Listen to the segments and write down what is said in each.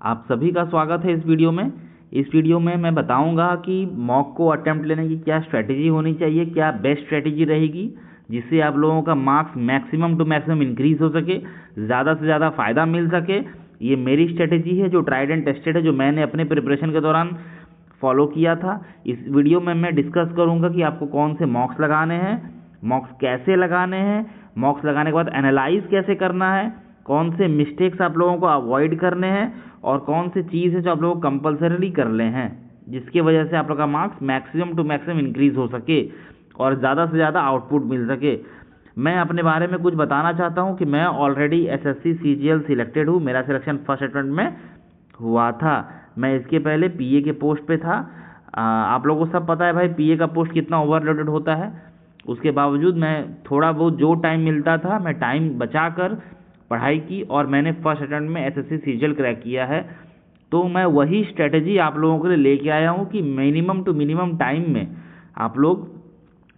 आप सभी का स्वागत है इस वीडियो में। इस वीडियो में मैं बताऊंगा कि मॉक को अटेम्प्ट लेने की क्या स्ट्रैटेजी होनी चाहिए, क्या बेस्ट स्ट्रैटेजी रहेगी जिससे आप लोगों का marks maximum to maximum increase हो सके, ज़्यादा से ज़्यादा फ़ायदा मिल सके। ये मेरी स्ट्रैटेजी है जो ट्राइड एंड टेस्टेड है, जो मैंने अपने प्रिपरेशन के दौरान फॉलो किया था। इस वीडियो में मैं डिस्कस करूंगा कि आपको कौन से मॉक्स लगाने हैं, मॉक्स कैसे लगाने हैं, मॉक्स लगाने के बाद एनालाइज कैसे करना है, कौन से मिस्टेक्स आप लोगों को अवॉइड करने हैं और कौन सी चीज़ है जो आप लोगों को कंपल्सरीली कर ले हैं जिसकी वजह से आप लोग का marks maximum to maximum increase हो सके और ज़्यादा से ज़्यादा आउटपुट मिल सके। मैं अपने बारे में कुछ बताना चाहता हूं कि मैं ऑलरेडी एसएससी सीजीएल सिलेक्टेड हूं। मेरा सिलेक्शन फर्स्ट अटेम्प्ट में हुआ था। मैं इसके पहले पीए के पोस्ट पे था। आप लोगों को सब पता है भाई पीए का पोस्ट कितना ओवरलोडेड होता है। उसके बावजूद मैं थोड़ा बहुत जो टाइम मिलता था मैं टाइम बचाकर पढ़ाई की और मैंने फर्स्ट अटेम्प्ट में एसएससी सीजीएल क्रैक किया है। तो मैं वही स्ट्रेटजी आप लोगों के लिए लेके आया हूँ कि मिनिमम टू मिनिमम टाइम में आप लोग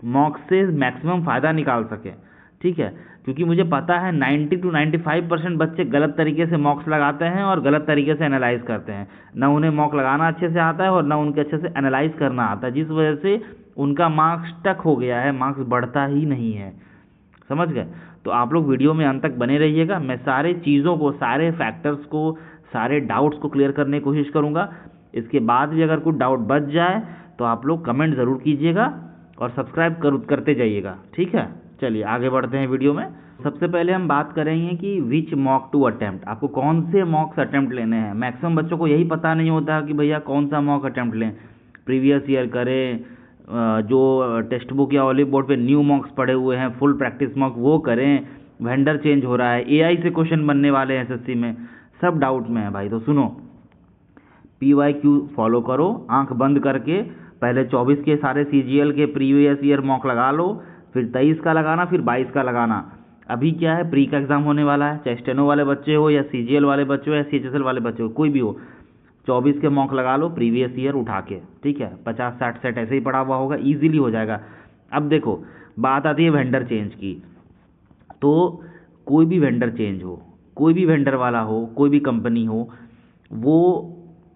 मॉक से मैक्सिमम फ़ायदा निकाल सकें। ठीक है, क्योंकि मुझे पता है 90 to 95% बच्चे गलत तरीके से मॉक्स लगाते हैं और गलत तरीके से एनालाइज करते हैं। ना उन्हें मॉक लगाना अच्छे से आता है और ना उनके अच्छे से एनालाइज करना आता है, जिस वजह से उनका मार्क्स स्टक हो गया है, मार्क्स बढ़ता ही नहीं है। समझ गए? तो आप लोग वीडियो में अंत तक बने रहिएगा। मैं सारे चीज़ों को, सारे फैक्टर्स को, सारे डाउट्स को क्लियर करने की कोशिश करूँगा। इसके बाद भी अगर कुछ डाउट बच जाए तो आप लोग कमेंट ज़रूर कीजिएगा और सब्सक्राइब करते जाइएगा। ठीक है, चलिए आगे बढ़ते हैं वीडियो में। सबसे पहले हम बात करेंगे कि विच मॉक टू अटेम्प्ट, आपको कौन से मॉक्स अटेम्प्ट लेने हैं। मैक्सिमम बच्चों को यही पता नहीं होता कि भैया कौन सा मॉक अटेम्प्ट लें। प्रीवियस ईयर करें, जो टेक्स्ट बुक या ऑलिव बोर्ड पे न्यू मॉक्स पड़े हुए हैं, फुल प्रैक्टिस मॉक वो करें, वेंडर चेंज हो रहा है, एआई से क्वेश्चन बनने वाले हैं एसएससी में, सब डाउट में है भाई। तो सुनो, पीवाईक्यू फॉलो करो आंख बंद करके। पहले 24 के सारे सीजीएल के प्रीवियस ईयर मॉक लगा लो, फिर 23 का लगाना, फिर 22 का लगाना। अभी क्या है, प्री का एग्जाम होने वाला है, चाहे स्टेनो वाले बच्चे हो या सीजीएल वाले बच्चे हो या सीएचएसएल वाले बच्चे हो, कोई भी हो, 24 के मॉक लगा लो प्रीवियस ईयर उठा के। ठीक है, 50-60 सेट ऐसे ही पड़ा हुआ होगा, ईजिली हो जाएगा। अब देखो, बात आती है वेंडर चेंज की। तो कोई भी वेंडर चेंज हो, कोई भी वेंडर वाला हो, कोई भी कंपनी हो, वो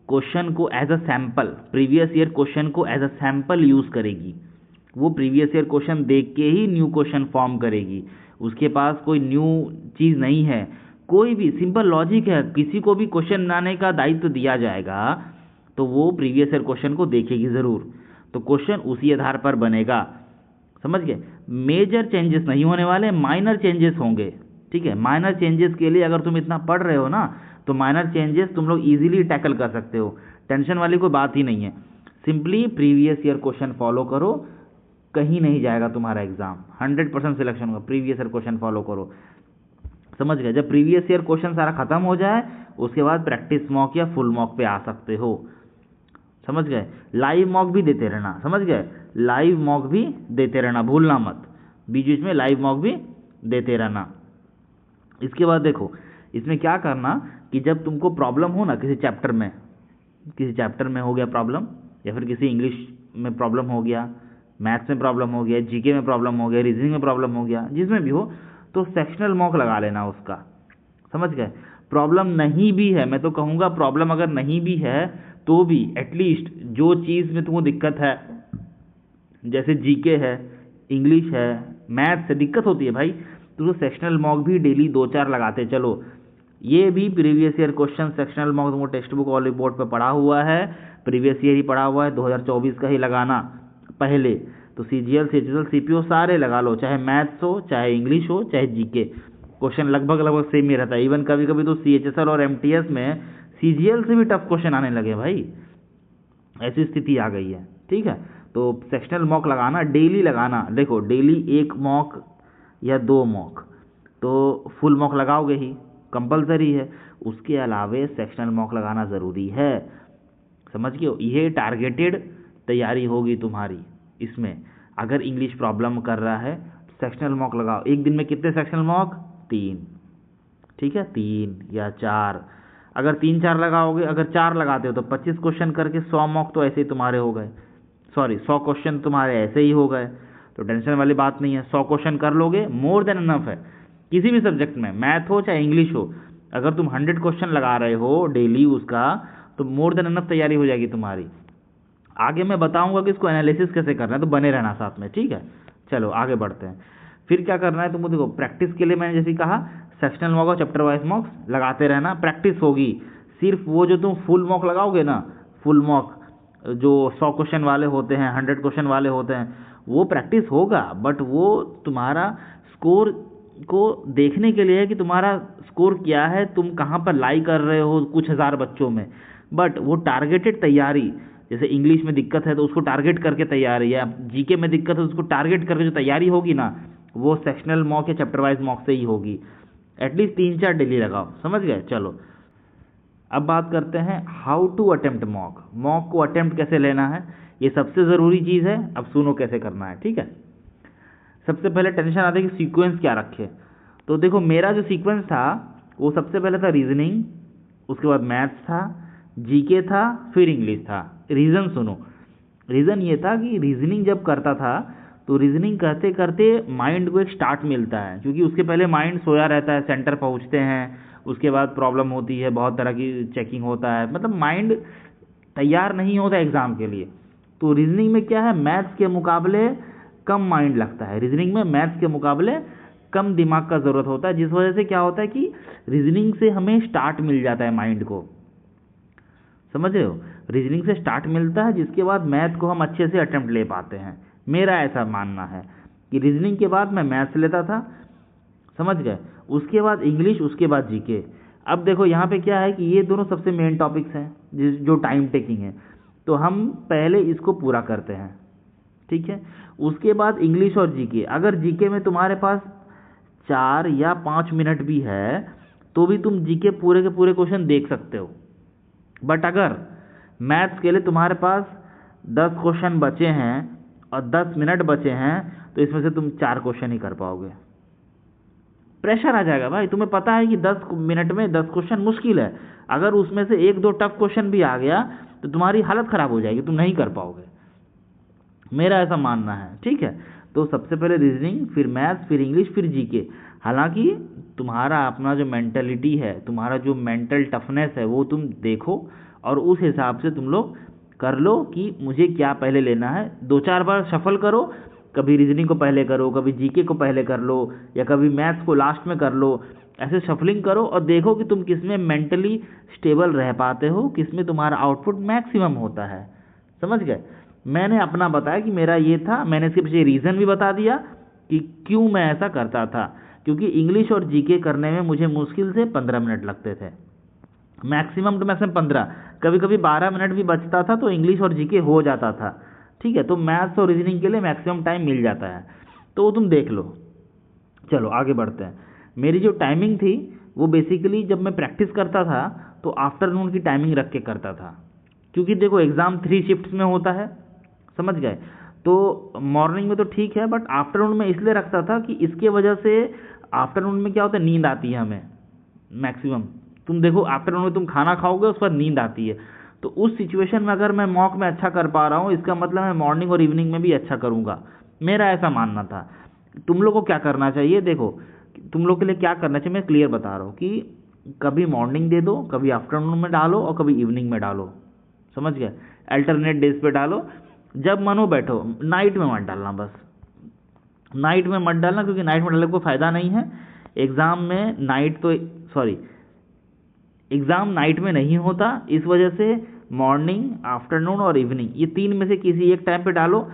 क्वेश्चन को as a sample, previous year question को एज अ सैम्पल यूज़ करेगी। वो प्रीवियस ईयर क्वेश्चन देख के ही न्यू क्वेश्चन फॉर्म करेगी। उसके पास कोई न्यू चीज़ नहीं है, कोई भी सिंपल लॉजिक है। किसी को भी क्वेश्चन बनाने का दायित्व दिया जाएगा तो वो प्रीवियस ईयर क्वेश्चन को देखेगी ज़रूर, तो क्वेश्चन उसी आधार पर बनेगा। समझ गए? मेजर चेंजेस नहीं होने वाले, माइनर चेंजेस होंगे। ठीक है, माइनर चेंजेस के लिए अगर तुम इतना पढ़ रहे हो ना तो माइनर चेंजेस तुम लोग इजीली टैकल कर सकते हो। टेंशन वाली कोई बात ही नहीं है। Simply previous year question follow करो, कहीं नहीं जाएगा तुम्हारा एग्जाम, 100% सिलेक्शन होगा। प्रीवियस ईयर क्वेश्चन फॉलो करो। समझ गए? जब प्रीवियस ईयर क्वेश्चन सारा खत्म हो जाए उसके बाद प्रैक्टिस मॉक या फुल मॉक पे आ सकते हो। समझ गए? लाइव मॉक भी देते रहना। समझ गए? लाइव मॉक भी देते रहना, भूलना मत, बीच बीच में लाइव मॉक भी देते रहना। इसके बाद देखो, इसमें क्या करना कि जब तुमको प्रॉब्लम हो ना किसी चैप्टर में हो गया प्रॉब्लम, या फिर किसी इंग्लिश में प्रॉब्लम हो गया, मैथ्स में प्रॉब्लम हो गया, जीके में प्रॉब्लम हो गया, रीजनिंग में प्रॉब्लम हो गया, जिसमें भी हो, तो सेक्शनल मॉक लगा लेना उसका। समझ गए? प्रॉब्लम नहीं भी है, मैं तो कहूँगा प्रॉब्लम अगर नहीं भी है तो भी एटलीस्ट जो चीज़ में तुमको दिक्कत है, जैसे जीके है, इंग्लिश है, मैथ्स से दिक्कत होती है भाई, तो सेक्शनल मॉक भी डेली 2-4 लगाते चलो। ये भी previous year question sectional mock तुमको टेक्स्ट बुक ऑलिव बोर्ड पर पढ़ा हुआ है, प्रीवियस ईयर ही पढ़ा हुआ है, 2024 का ही लगाना पहले। तो सीजीएल, सीएचएसएल, सीपीओ सारे लगा लो, चाहे मैथ्स हो, चाहे इंग्लिश हो, चाहे जीके, क्वेश्चन लगभग सेम ही रहता है। इवन कभी कभी तो सीएचएसएल और एमटीएस में सीजीएल से भी टफ क्वेश्चन आने लगे भाई, ऐसी स्थिति आ गई है। ठीक है, तो सेक्शनल मॉक लगाना, डेली लगाना। देखो, डेली 1 मॉक या 2 मॉक तो फुल मॉक लगाओगे ही, कंपलसरी है। उसके अलावे सेक्शनल मॉक लगाना ज़रूरी है। समझ गए? ये टारगेटेड तैयारी होगी तुम्हारी। इसमें अगर इंग्लिश प्रॉब्लम कर रहा है तो सेक्शनल मॉक लगाओ। एक दिन में कितने सेक्शनल मॉक? 3। ठीक है, 3 या 4। अगर 3-4 लगाओगे, अगर 4 लगाते हो तो 25 क्वेश्चन करके 100 मॉक तो ऐसे ही तुम्हारे हो गए। 100 क्वेश्चन तुम्हारे ऐसे ही हो गए, तो टेंशन वाली बात नहीं है। 100 क्वेश्चन कर लोगे, मोर देन इनफ है। किसी भी सब्जेक्ट में, मैथ हो चाहे इंग्लिश हो, अगर तुम 100 क्वेश्चन लगा रहे हो डेली उसका, तो मोर देन इनफ तैयारी हो जाएगी तुम्हारी। आगे मैं बताऊंगा कि इसको एनालिसिस कैसे करना है, तो बने रहना साथ में, ठीक है। चलो आगे बढ़ते हैं। फिर क्या करना है तुमको, देखो प्रैक्टिस के लिए मैंने जैसे कहा सेक्शनल मॉक और चैप्टर वाइज मॉक्स लगाते रहना, प्रैक्टिस होगी। सिर्फ वो जो तुम फुल मॉक लगाओगे ना, फुल मॉक जो 100 क्वेश्चन वाले होते हैं, 100 क्वेश्चन वाले होते हैं, वो प्रैक्टिस होगा, बट वो तुम्हारा स्कोर को देखने के लिए है कि तुम्हारा स्कोर क्या है, तुम कहाँ पर लाई कर रहे हो कुछ हज़ार बच्चों में। बट वो टारगेटेड तैयारी, जैसे इंग्लिश में दिक्कत है तो उसको टारगेट करके तैयारी, या जीके में दिक्कत है तो उसको टारगेट करके जो तैयारी होगी ना, वो सेक्शनल मॉक या चैप्टर वाइज मॉक से ही होगी। एटलीस्ट 3-4 डेली लगाओ, समझ गए। चलो अब बात करते हैं how to attempt mock. Mock को अटेम्प्ट कैसे लेना है, ये सबसे ज़रूरी चीज़ है। अब सुनो कैसे करना है, ठीक है। सबसे पहले टेंशन आता है कि सीक्वेंस क्या रखे। तो देखो मेरा जो सीक्वेंस था वो सबसे पहले था रीजनिंग, उसके बाद मैथ्स था, जीके था, फिर इंग्लिश था। रीज़न सुनो, रीज़न ये था कि रीजनिंग जब करता था तो रीजनिंग करते करते माइंड को एक स्टार्ट मिलता है, क्योंकि उसके पहले माइंड सोया रहता है, सेंटर पहुंचते हैं, उसके बाद प्रॉब्लम होती है, बहुत तरह की चेकिंग होता है, मतलब माइंड तैयार नहीं होता एग्ज़ाम के लिए। तो रीजनिंग में क्या है, मैथ्स के मुकाबले कम माइंड लगता है, रीजनिंग में मैथ्स के मुकाबले कम दिमाग का ज़रूरत होता है, जिस वजह से क्या होता है कि रीजनिंग से हमें स्टार्ट मिल जाता है माइंड को, समझ रहे हो। रीजनिंग से स्टार्ट मिलता है, जिसके बाद मैथ को हम अच्छे से अटेम्प्ट ले पाते हैं। मेरा ऐसा मानना है कि रीजनिंग के बाद मैं मैथ्स लेता था, समझ गए, उसके बाद इंग्लिश, उसके बाद जीके। अब देखो यहाँ पे क्या है कि ये दोनों सबसे मेन टॉपिक्स हैं जो टाइम टेकिंग है, तो हम पहले इसको पूरा करते हैं, ठीक है। उसके बाद इंग्लिश और जीके। अगर जीके में तुम्हारे पास 4 या 5 मिनट भी है तो भी तुम जीके पूरे के पूरे क्वेश्चन देख सकते हो। बट अगर मैथ्स के लिए तुम्हारे पास 10 क्वेश्चन बचे हैं और 10 मिनट बचे हैं, तो इसमें से तुम 4 क्वेश्चन ही कर पाओगे। प्रेशर आ जाएगा भाई, तुम्हें पता है कि 10 मिनट में 10 क्वेश्चन मुश्किल है। अगर उसमें से 1-2 टफ क्वेश्चन भी आ गया तो तुम्हारी हालत ख़राब हो जाएगी, तुम नहीं कर पाओगे, मेरा ऐसा मानना है, ठीक है। तो सबसे पहले रीजनिंग, फिर मैथ्स, फिर इंग्लिश, फिर जीके। हालांकि तुम्हारा अपना जो मेंटलिटी है, तुम्हारा जो मेंटल टफनेस है, वो तुम देखो और उस हिसाब से तुम लोग कर लो कि मुझे क्या पहले लेना है। 2-4 बार शफल करो, कभी रीजनिंग को पहले करो, कभी जीके को पहले कर लो, या कभी मैथ्स को लास्ट में कर लो। ऐसे शफलिंग करो और देखो कि तुम किस में मेंटली स्टेबल रह पाते हो, किस में तुम्हारा आउटपुट मैक्सिमम होता है, समझ गए। मैंने अपना बताया कि मेरा ये था, मैंने इसके पीछे रीज़न भी बता दिया कि क्यों मैं ऐसा करता था। क्योंकि इंग्लिश और जीके करने में मुझे मुश्किल से 15 मिनट लगते थे, मैक्सिमम टू मैक्सिमम 15, कभी कभी 12 मिनट भी बचता था तो इंग्लिश और जीके हो जाता था, ठीक है। तो मैथ्स और रीजनिंग के लिए मैक्सिमम टाइम मिल जाता है, तो वो तुम देख लो। चलो आगे बढ़ते हैं। मेरी जो टाइमिंग थी वो बेसिकली जब मैं प्रैक्टिस करता था तो आफ्टरनून की टाइमिंग रख के करता था, क्योंकि देखो एग्ज़ाम 3 शिफ्ट्स में होता है, समझ गए। तो मॉर्निंग में तो ठीक है, बट आफ्टरनून में इसलिए रखता था कि इसके वजह से आफ्टरनून में क्या होता है, नींद आती है हमें मैक्सिमम। तुम देखो आफ्टरनून में तुम खाना खाओगे, उस पर नींद आती है। तो उस सिचुएशन में अगर मैं मॉक में अच्छा कर पा रहा हूँ, इसका मतलब मैं मॉर्निंग और इवनिंग में भी अच्छा करूँगा, मेरा ऐसा मानना था। तुम लोग को क्या करना चाहिए, देखो तुम लोग के लिए क्या करना चाहिए मैं क्लियर बता रहा हूँ कि कभी मॉर्निंग दे दो, कभी आफ्टरनून में डालो और कभी इवनिंग में डालो, समझ गए। अल्टरनेट डेज पे डालो, जब मनो बैठो। नाइट में मत डालना, बस नाइट में मत डालना, क्योंकि नाइट में डालने को फ़ायदा नहीं है। एग्ज़ाम में एग्ज़ाम नाइट में नहीं होता, इस वजह से मॉर्निंग, आफ्टरनून और इवनिंग, ये 3 में से किसी एक टाइम पे डालो।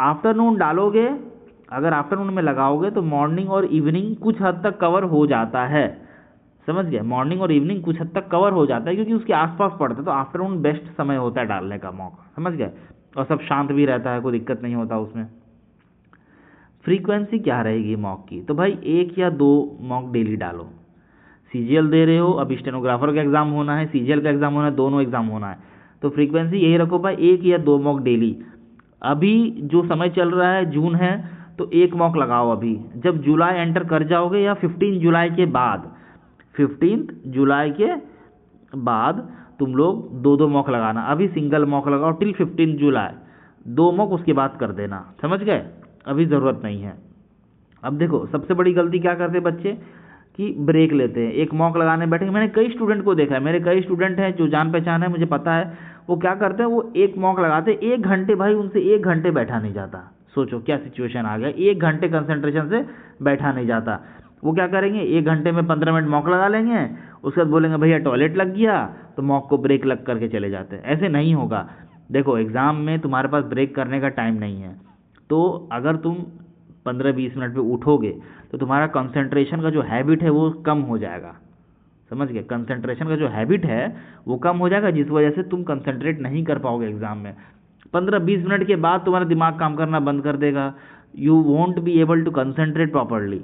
आफ्टरनून डालोगे, अगर आफ्टरनून में लगाओगे तो मॉर्निंग और इवनिंग कुछ हद तक कवर हो जाता है, समझ गए। मॉर्निंग और इवनिंग कुछ हद तक कवर हो जाता है, क्योंकि उसके आसपास पड़ता है, तो आफ्टरनून बेस्ट समय होता है डालने का मॉक, समझ गए। और सब शांत भी रहता है, कोई दिक्कत नहीं होता उसमें। फ्रीक्वेंसी क्या रहेगी मॉक की, तो भाई 1 या 2 मॉक डेली डालो। सीजीएल दे रहे हो, अभी स्टेनोग्राफर का एग्ज़ाम होना है, सीजीएल का एग्ज़ाम होना है, दोनों एग्ज़ाम होना है, तो फ्रीक्वेंसी यही रखो भाई 1 या 2 मॉक डेली। अभी जो समय चल रहा है जून है, तो 1 मॉक लगाओ अभी। जब जुलाई एंटर कर जाओगे या 15 जुलाई के बाद, 15 जुलाई के बाद तुम लोग 2-2 मॉक लगाना। अभी सिंगल मॉक लगाओ टिल 15 जुलाई, 2 मॉक उसके बाद कर देना, समझ गए। अभी ज़रूरत नहीं है। अब देखो सबसे बड़ी गलती क्या करते बच्चे, कि ब्रेक लेते हैं, एक मॉक लगाने बैठेंगे। मैंने कई स्टूडेंट को देखा है, मेरे कई स्टूडेंट हैं जो जान पहचान है, मुझे पता है, वो क्या करते हैं, वो एक मॉक लगाते 1 घंटे, भाई उनसे 1 घंटे बैठा नहीं जाता। सोचो क्या सिचुएशन आ गया, 1 घंटे कंसंट्रेशन से बैठा नहीं जाता। वो क्या करेंगे, 1 घंटे में 15 मिनट मॉक लगा लेंगे, उसके बाद बोलेंगे भैया टॉयलेट लग गया, तो मॉक को ब्रेक लग करके चले जाते हैं। ऐसे नहीं होगा। देखो एग्ज़ाम में तुम्हारे पास ब्रेक करने का टाइम नहीं है, तो अगर तुम 15-20 मिनट पे उठोगे तो तुम्हारा कंसंट्रेशन का जो हैबिट है वो कम हो जाएगा। समझ गए, कंसंट्रेशन का जो हैबिट है वो कम हो जाएगा, जिस वजह से तुम कंसंट्रेट नहीं कर पाओगे एग्जाम में। 15-20 मिनट के बाद तुम्हारा दिमाग काम करना बंद कर देगा, you won't be able to concentrate properly.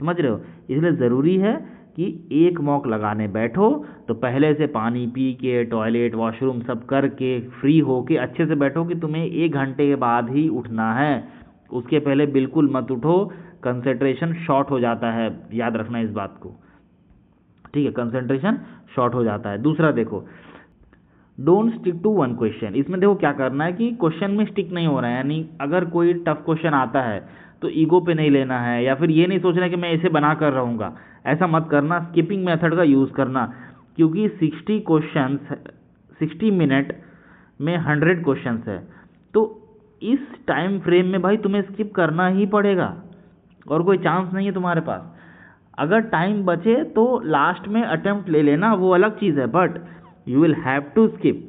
समझ रहे हो, इसलिए ज़रूरी है कि एक मॉक लगाने बैठो तो पहले से पानी पी के, टॉयलेट वॉशरूम सब करके, फ्री हो के अच्छे से बैठो कि तुम्हें 1 घंटे के बाद ही उठना है। उसके पहले बिल्कुल मत उठो, कंसंट्रेशन शॉर्ट हो जाता है, याद रखना इस बात को, ठीक है, कंसंट्रेशन शॉर्ट हो जाता है। दूसरा देखो, don't stick to one question. इसमें देखो क्या करना है कि क्वेश्चन में स्टिक नहीं हो रहा है, यानी अगर कोई टफ क्वेश्चन आता है तो ईगो पे नहीं लेना है, या फिर ये नहीं सोचना कि मैं इसे बना कर रहूँगा, ऐसा मत करना। स्किपिंग मेथड का यूज़ करना, क्योंकि 60 मिनट में 100 क्वेश्चंस है, तो इस टाइम फ्रेम में भाई तुम्हें स्किप करना ही पड़ेगा और कोई चांस नहीं है तुम्हारे पास। अगर टाइम बचे तो लास्ट में अटेम्प्ट ले लेना, वो अलग चीज़ है, but you will have to skip.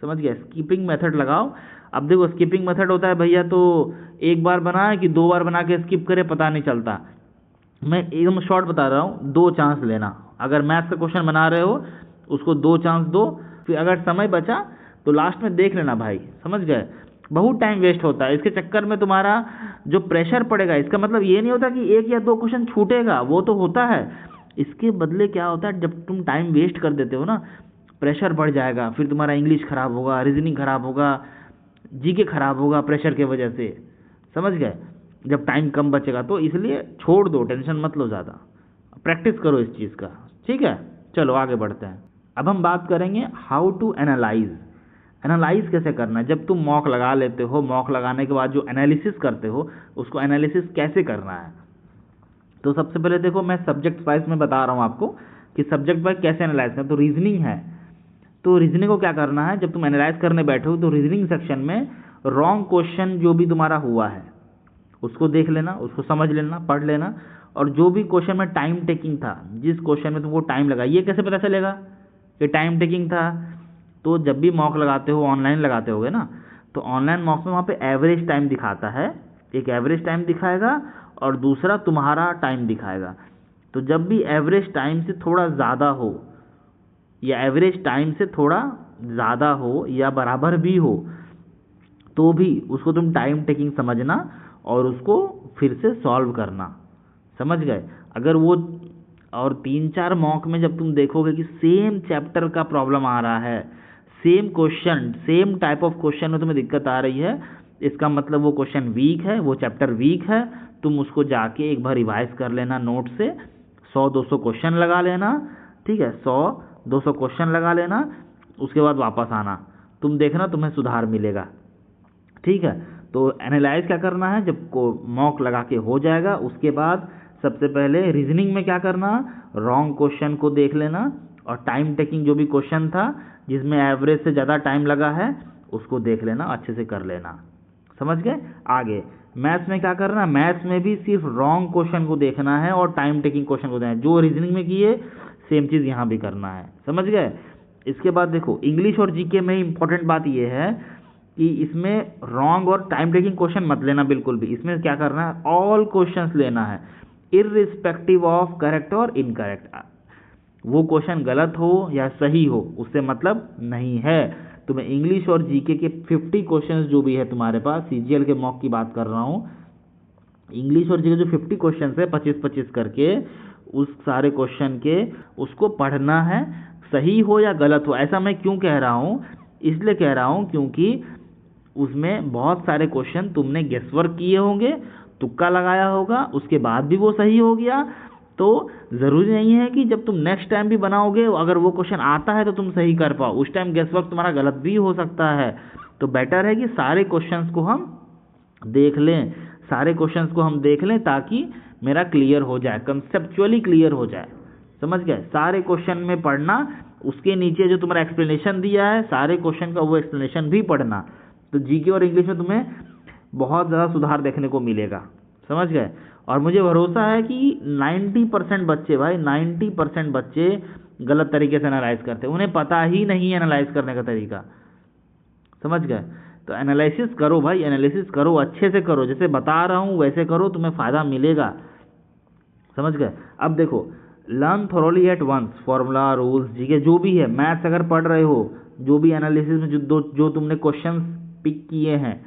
समझ गया, स्किपिंग मेथड लगाओ। अब देखो स्किपिंग मेथड होता है भैया तो एक बार बनाए कि 2 बार बना के स्किप करे, पता नहीं चलता। मैं एकदम शॉर्ट बता रहा हूँ, 2 चांस लेना। अगर मैथ्स का क्वेश्चन बना रहे हो उसको 2 चांस दो, फिर अगर समय बचा तो लास्ट में देख लेना भाई। समझ गए, बहुत टाइम वेस्ट होता है इसके चक्कर में, तुम्हारा जो प्रेशर पड़ेगा, इसका मतलब ये नहीं होता कि 1 या 2 क्वेश्चन छूटेगा, वो तो होता है। इसके बदले क्या होता है, जब तुम टाइम वेस्ट कर देते हो ना, प्रेशर बढ़ जाएगा, फिर तुम्हारा इंग्लिश खराब होगा, रीजनिंग खराब होगा, जीके खराब होगा प्रेशर के वजह से। समझ गए, जब टाइम कम बचेगा तो इसलिए छोड़ दो, टेंशन मत लो ज़्यादा, प्रैक्टिस करो इस चीज़ का, ठीक है। चलो आगे बढ़ते हैं। अब हम बात करेंगे हाउ टू एनालाइज। एनालाइज कैसे करना है, जब तुम मॉक लगा लेते हो, मॉक लगाने के बाद जो एनालिसिस करते हो उसको एनालिसिस कैसे करना है। तो सबसे पहले देखो, मैं सब्जेक्ट वाइज में बता रहा हूँ आपको कि सब्जेक्ट वाइज कैसे एनालाइज करना। तो रीजनिंग है, तो रीजनिंग को क्या करना है, जब तुम एनालाइज करने बैठो तो रीजनिंग सेक्शन में रॉन्ग क्वेश्चन जो भी तुम्हारा हुआ है उसको देख लेना, उसको समझ लेना, पढ़ लेना, और जो भी क्वेश्चन में टाइम टेकिंग था, जिस क्वेश्चन में तुमको टाइम लगा, ये कैसे पता चलेगा कि टाइम टेकिंग था। तो जब भी मॉक लगाते हो, ऑनलाइन लगाते होगे ना, तो ऑनलाइन मॉक में वहाँ पे एवरेज टाइम दिखाता है, एक एवरेज टाइम दिखाएगा और दूसरा तुम्हारा टाइम दिखाएगा। तो जब भी एवरेज टाइम से थोड़ा ज़्यादा हो या एवरेज टाइम से थोड़ा ज़्यादा हो या बराबर भी हो, तो भी उसको तुम टाइम टेकिंग समझना और उसको फिर से सॉल्व करना। समझ गए, अगर वो और 3-4 मॉक में जब तुम देखोगे कि सेम चैप्टर का प्रॉब्लम आ रहा है, same question, same type of question में तुम्हें दिक्कत आ रही है, इसका मतलब वो क्वेश्चन वीक है, वो चैप्टर वीक है। तुम उसको जाके एक बार रिवाइज कर लेना, नोट से 100-200 क्वेश्चन लगा लेना, ठीक है, 100-200 क्वेश्चन लगा लेना, उसके बाद वापस आना, तुम देखना तुम्हें सुधार मिलेगा, ठीक है। तो एनालाइज क्या करना है, जब को मॉक लगा के हो जाएगा उसके बाद सबसे पहले रीजनिंग में क्या करना, रॉन्ग क्वेश्चन को देख लेना और टाइम टेकिंग जो भी क्वेश्चन था जिसमें एवरेज से ज़्यादा टाइम लगा है उसको देख लेना, अच्छे से कर लेना। समझ गए। आगे मैथ्स में क्या करना, मैथ्स में भी सिर्फ रॉन्ग क्वेश्चन को देखना है और टाइम टेकिंग क्वेश्चन को देखना है, जो रीजनिंग में किए सेम चीज़ यहाँ भी करना है। समझ गए। इसके बाद देखो, इंग्लिश और जीके में इंपॉर्टेंट बात ये है कि इसमें रॉन्ग और टाइम टेकिंग क्वेश्चन मत लेना बिल्कुल भी। इसमें क्या करना है, ऑल क्वेश्चंस लेना है, इररिस्पेक्टिव ऑफ करेक्ट और इनकरेक्ट। वो क्वेश्चन गलत हो या सही हो उससे मतलब नहीं है। तुम्हें इंग्लिश और जीके के 50 क्वेश्चंस जो भी है तुम्हारे पास, सीजीएल के मॉक की बात कर रहा हूँ, इंग्लिश और जीके जो 50 क्वेश्चंस है 25-25 करके, उस सारे क्वेश्चन के उसको पढ़ना है, सही हो या गलत हो। ऐसा मैं क्यों कह रहा हूँ, इसलिए कह रहा हूँ क्योंकि उसमें बहुत सारे क्वेश्चन तुमने गेसवर्क किए होंगे, तुक्का लगाया होगा, उसके बाद भी वो सही हो गया। तो ज़रूरी नहीं है कि जब तुम नेक्स्ट टाइम भी बनाओगे अगर वो क्वेश्चन आता है तो तुम सही कर पाओ, उस टाइम गेसवर्क तुम्हारा गलत भी हो सकता है। तो बेटर है कि सारे क्वेश्चंस को हम देख लें, सारे क्वेश्चंस को हम देख लें ताकि मेरा क्लियर हो जाए, कंसेप्चुअली क्लियर हो जाए। समझ गए? सारे क्वेश्चन में पढ़ना, उसके नीचे जो तुम्हारा एक्सप्लेनेशन दिया है सारे क्वेश्चन का वो एक्सप्लेनेशन भी पढ़ना। तो जीके और इंग्लिश में तुम्हें बहुत ज़्यादा सुधार देखने को मिलेगा। समझ गए? और मुझे भरोसा है कि 90% बच्चे, भाई 90% बच्चे गलत तरीके से एनालाइज करते हैं, उन्हें पता ही नहीं है एनालाइज करने का तरीका। समझ गए? तो एनालिसिस करो भाई, एनालिसिस करो, अच्छे से करो, जैसे बता रहा हूँ वैसे करो, तुम्हें फ़ायदा मिलेगा। समझ गए? अब देखो, learn thoroughly at once, formula, rules, GK जो भी है, मैथ्स अगर पढ़ रहे हो, जो भी एनालिसिस में जो तुमने क्वेश्चंस पिक किए हैं,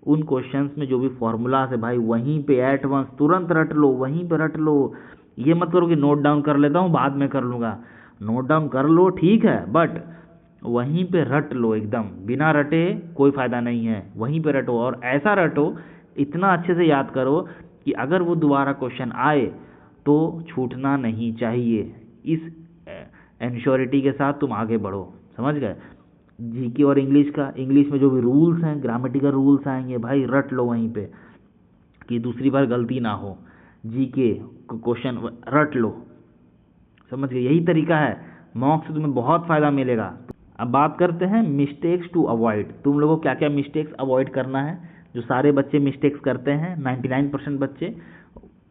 उन क्वेश्चंस में जो भी फॉर्मूलाज है भाई वहीं पे एट वंस तुरंत रट लो, वहीं पे रट लो। ये मत करो कि नोट डाउन कर लेता हूँ बाद में कर लूँगा। नोट डाउन कर लो ठीक है, बट वहीं पे रट लो एकदम, बिना रटे कोई फ़ायदा नहीं है। वहीं पे रटो, और ऐसा रटो, इतना अच्छे से याद करो कि अगर वो दोबारा क्वेश्चन आए तो छूटना नहीं चाहिए। इस एंश्योरिटी के साथ तुम आगे बढ़ो। समझ गए? जीके और इंग्लिश में जो भी रूल्स हैं, ग्रामेटिकल रूल्स आएंगे भाई, रट लो वहीं पे कि दूसरी बार गलती ना हो। जीके क्वेश्चन रट लो। समझ गए? यही तरीका है, मॉक से तुम्हें बहुत फ़ायदा मिलेगा। अब बात करते हैं मिस्टेक्स टू अवॉइड। तुम लोगों को क्या क्या मिस्टेक्स अवॉइड करना है। जो सारे बच्चे मिस्टेक्स करते हैं, 99% बच्चे,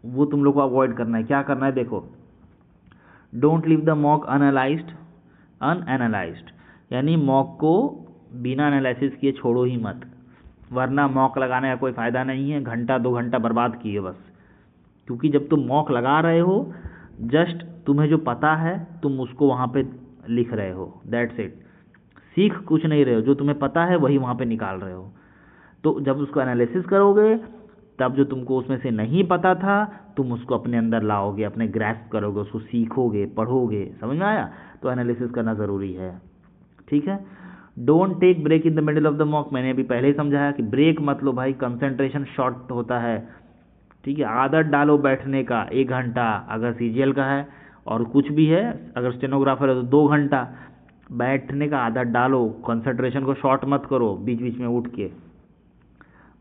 वो तुम लोग को अवॉइड करना है। क्या करना है देखो, डोंट लीव द मॉक अनएनालाइज्ड, यानी मॉक को बिना एनालिसिस किए छोड़ो ही मत, वरना मॉक लगाने का कोई फ़ायदा नहीं है। घंटा 2 घंटा बर्बाद किए बस। क्योंकि जब तुम मॉक लगा रहे हो, जस्ट तुम्हें जो पता है तुम उसको वहाँ पे लिख रहे हो, दैट्स इट। सीख कुछ नहीं रहे हो, जो तुम्हें पता है वही वहाँ पे निकाल रहे हो। तो जब उसको एनालिसिस करोगे, तब जो तुमको उसमें से नहीं पता था तुम उसको अपने अंदर लाओगे, अपने ग्रैस्प करोगे, उसको सीखोगे, पढ़ोगे। समझ में आया? तो एनालिसिस करना ज़रूरी है। ठीक है? Don't take break in the middle of the mock. मैंने अभी पहले ही समझाया कि ब्रेक मत लो भाई, कंसंट्रेशन शॉर्ट होता है। ठीक है? आदत डालो बैठने का 1 घंटा अगर सीजीएल का है, और कुछ भी है अगर स्टेनोग्राफर है तो 2 घंटा बैठने का आदत डालो। कंसंट्रेशन को शॉर्ट मत करो बीच बीच में उठ के।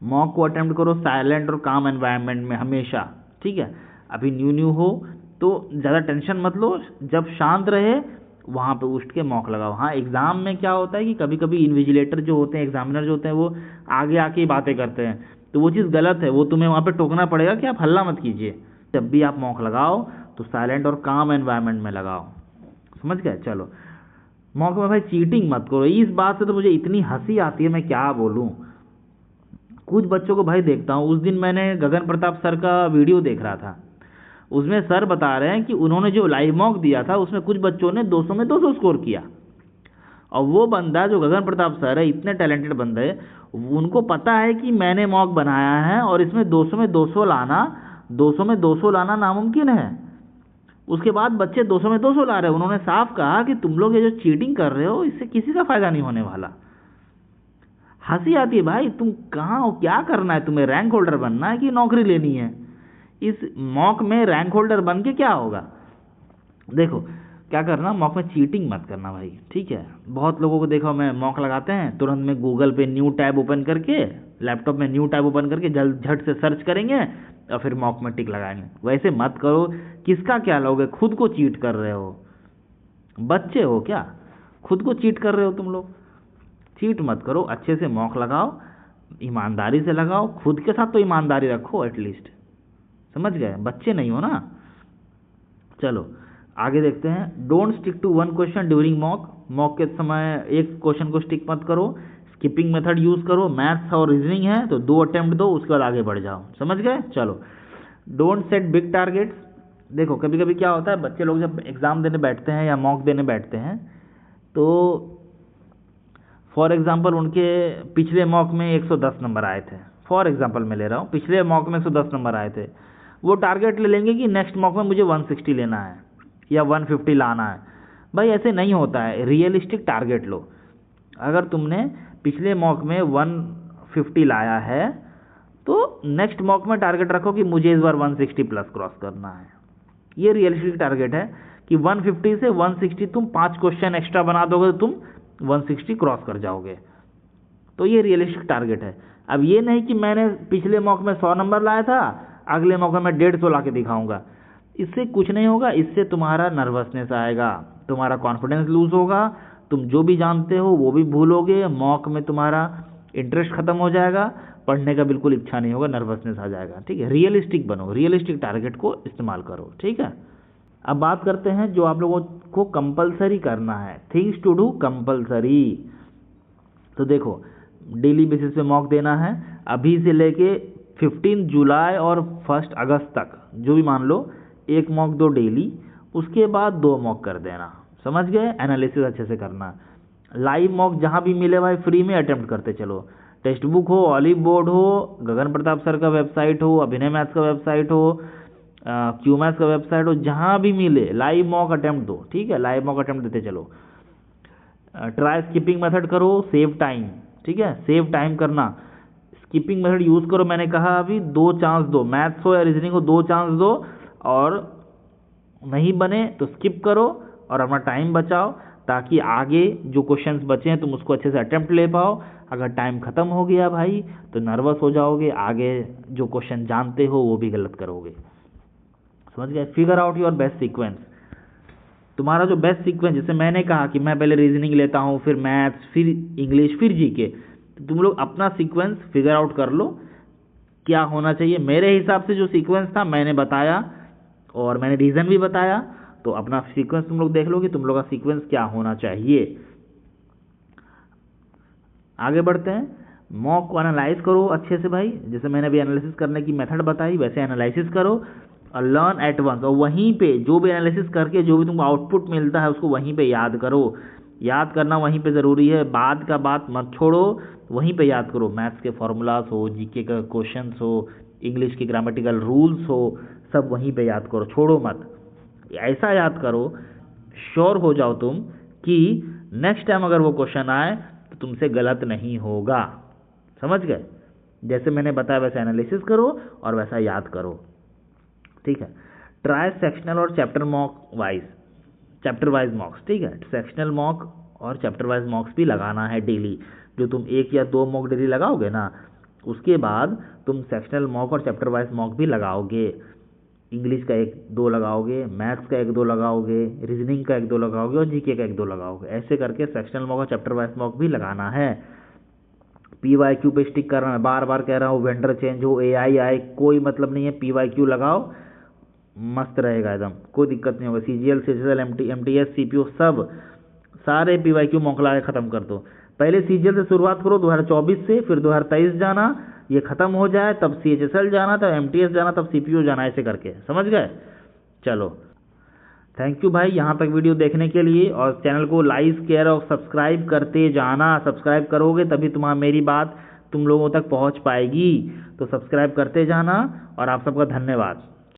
मॉक को अटेम्प्ट करो साइलेंट और काम एनवायरनमेंट में हमेशा। ठीक है? अभी न्यू हो तो ज़्यादा टेंशन मत लो, जब शांत रहे वहाँ पे उठ के मॉक लगाओ। हाँ, एग्ज़ाम में क्या होता है कि कभी कभी इन्विजिलेटर जो होते हैं, एग्जामिनर जो होते हैं, वो आगे आके ही बातें करते हैं, तो वो चीज़ गलत है। वो तुम्हें वहाँ पे टोकना पड़ेगा कि आप हल्ला मत कीजिए। जब भी आप मॉक लगाओ तो साइलेंट और काम एनवायरनमेंट में लगाओ। समझ गए? चलो, मॉक में भाई चीटिंग मत करो। इस बात से तो मुझे इतनी हंसी आती है, मैं क्या बोलूँ। कुछ बच्चों को भाई देखता हूँ, उस दिन मैंने गगन प्रताप सर का वीडियो देख रहा था, उसमें सर बता रहे हैं कि उन्होंने जो लाइव मॉक दिया था उसमें कुछ बच्चों ने 200 में 200 स्कोर किया। और वो बंदा जो गगन प्रताप सर है, इतने टैलेंटेड बंदे, उनको पता है कि मैंने मॉक बनाया है और इसमें 200 में 200 लाना नामुमकिन है। उसके बाद बच्चे 200 में 200 ला रहे हैं। उन्होंने साफ कहा कि तुम लोग ये जो चीटिंग कर रहे हो इससे किसी का फ़ायदा नहीं होने वाला। हंसी आती है भाई, तुम कहाँ हो, क्या करना है तुम्हें? रैंक होल्डर बनना है कि नौकरी लेनी है? इस मॉक में रैंक होल्डर बन के क्या होगा? देखो क्या करना, मॉक में चीटिंग मत करना भाई। ठीक है? बहुत लोगों को देखो मैं मॉक लगाते हैं, तुरंत में गूगल पे न्यू टैब ओपन करके, लैपटॉप में न्यू टैब ओपन करके झट से सर्च करेंगे और फिर मॉक में टिक लगाएंगे। वैसे मत करो। किसका क्या लोगे? खुद को चीट कर रहे हो। बच्चे हो क्या? खुद को चीट कर रहे हो तुम लोग। चीट मत करो, अच्छे से मॉक लगाओ, ईमानदारी से लगाओ, खुद के साथ तो ईमानदारी रखो एटलीस्ट। समझ गए? बच्चे नहीं हो ना। चलो आगे देखते हैं। Don't stick to one question during mock. Mock के समय एक क्वेश्चन को स्टिक मत करो, स्किपिंग मेथड यूज़ करो। मैथ्स और रीजनिंग है तो 2 अटेम्प्ट दो, उसके बाद आगे बढ़ जाओ। समझ गए? चलो, डोंट सेट बिग टारगेट्स। देखो कभी कभी क्या होता है, बच्चे लोग जब एग्ज़ाम देने बैठते हैं या मॉक देने बैठते हैं, तो फॉर एग्जांपल उनके पिछले मॉक में 110 नंबर आए थे। फॉर एग्जांपल मैं ले रहा हूँ, पिछले मॉक में 110 नंबर आए थे। वो टारगेट ले लेंगे कि नेक्स्ट मॉक में मुझे 160 लेना है या 150 लाना है। भाई ऐसे नहीं होता है, रियलिस्टिक टारगेट लो। अगर तुमने पिछले मॉक में 150 लाया है तो नेक्स्ट मॉक में टारगेट रखो कि मुझे इस बार 160 प्लस क्रॉस करना है। ये रियलिस्टिक टारगेट है कि 150 से 160 तुम 5 क्वेश्चन एक्स्ट्रा बना दोगे तो तुम 160 क्रॉस कर जाओगे। तो ये रियलिस्टिक टारगेट है। अब ये नहीं कि मैंने पिछले मॉक में 100 नंबर लाया था, अगले मौके में 150 ला के दिखाऊंगा। इससे कुछ नहीं होगा, इससे तुम्हारा नर्वसनेस आएगा, तुम्हारा कॉन्फिडेंस लूज होगा, तुम जो भी जानते हो वो भी भूलोगे, मॉक में तुम्हारा इंटरेस्ट खत्म हो जाएगा, पढ़ने का बिल्कुल इच्छा नहीं होगा, नर्वसनेस आ जाएगा। ठीक है, रियलिस्टिक बनो, रियलिस्टिक टारगेट को इस्तेमाल करो। ठीक है, अब बात करते हैं जो आप लोगों को कंपलसरी करना है, थिंग्स टू डू कंपलसरी। तो देखो, डेली बेसिस पे मॉक देना है, अभी से लेके 15 जुलाई और 1 अगस्त तक, जो भी मान लो, एक मॉक दो डेली, उसके बाद 2 मॉक कर देना। समझ गए? एनालिसिस अच्छे से करना। लाइव मॉक जहाँ भी मिले भाई फ्री में अटेम्प्ट करते चलो, टेक्स्ट बुक हो, ऑलिव बोर्ड हो, गगन प्रताप सर का वेबसाइट हो, अभिनय मैथ्स का वेबसाइट हो, क्यू मैथ्स का वेबसाइट हो, जहाँ भी मिले लाइव मॉक अटेम्प्ट दो। ठीक है, लाइव मॉक अटेम्प्ट देते चलो। ट्राई स्किपिंग मेथड करो, सेव टाइम। ठीक है, सेव टाइम करना, स्किपिंग मेथड यूज़ करो। मैंने कहा अभी 2 चांस दो, मैथ्स हो या रीजनिंग हो 2 चांस दो, और नहीं बने तो स्किप करो और अपना टाइम बचाओ, ताकि आगे जो क्वेश्चंस बचे हैं तुम उसको अच्छे से अटेम्प्ट ले पाओ। अगर टाइम खत्म हो गया भाई तो नर्वस हो जाओगे, आगे जो क्वेश्चन जानते हो वो भी गलत करोगे। समझ गए? Figure out your best sequence. तुम्हारा जो बेस्ट सीक्वेंस, जैसे मैंने कहा कि मैं पहले रीजनिंग लेता हूँ, फिर मैथ्स, फिर इंग्लिश, फिर जीके, तो तुम लोग अपना सीक्वेंस फिगर आउट कर लो क्या होना चाहिए। मेरे हिसाब से जो सीक्वेंस था मैंने बताया और मैंने रीज़न भी बताया, तो अपना सीक्वेंस तुम लोग देख लो कि तुम लोग का सीक्वेंस क्या होना चाहिए। आगे बढ़ते हैं, मॉक को एनालाइज करो अच्छे से भाई, जैसे मैंने अभी एनालिसिस करने की मेथड बताई वैसे एनालिसिस करो और लर्न एट वंस, और वहीं पे जो भी एनालिसिस करके जो भी तुमको आउटपुट मिलता है उसको वहीं पे याद करो। याद करना वहीं पे ज़रूरी है, बाद का बात मत छोड़ो, वहीं पे याद करो। मैथ्स के फॉर्मूलाज हो, जीके का क्वेश्चंस हो, इंग्लिश के ग्रामेटिकल रूल्स हो, सब वहीं पे याद करो, छोड़ो मत। ऐसा याद करो, श्योर हो जाओ तुम कि नेक्स्ट टाइम अगर वो क्वेश्चन आए तो तुमसे गलत नहीं होगा। समझ गए? जैसे मैंने बताया वैसे एनालिसिस करो और वैसा याद करो। ठीक है, ट्राई सेक्शनल और चैप्टर वाइज मॉक्स। ठीक है, सेक्शनल मॉक और चैप्टर वाइज मॉक्स भी लगाना है डेली। जो तुम 1 या 2 मॉक डेली लगाओगे ना, उसके बाद तुम सेक्शनल मॉक और चैप्टर वाइज मॉक भी लगाओगे। इंग्लिश का 1-2 लगाओगे, मैथ्स का 1-2 लगाओगे, रीजनिंग का 1-2 लगाओगे और जीके का 1-2 लगाओगे। ऐसे करके सेक्शनल मॉक और चैप्टर वाइज मॉक भी लगाना है। PYQ पे स्टिक करना है, बार बार कह रहा हूँ, वेंडर चेंज हो, AI आए, कोई मतलब नहीं है, PYQ लगाओ, मस्त रहेगा एकदम, कोई दिक्कत नहीं होगा। CGL, CGL, MTS, CPU सब सारे PYQ मॉक ला के ख़त्म कर दो। पहले CGL से शुरुआत करो 2024 से, फिर 2023 जाना, ये ख़त्म हो जाए तब CHSL जाना, तब MTS जाना, तब CPU जाना, ऐसे करके। समझ गए? चलो, थैंक यू भाई यहाँ तक वीडियो देखने के लिए, और चैनल को लाइक, शेयर और सब्सक्राइब करते जाना। सब्सक्राइब करोगे तभी तुम्हारा मेरी बात तुम लोगों तक पहुँच पाएगी, तो सब्सक्राइब करते जाना, और आप सबका धन्यवाद।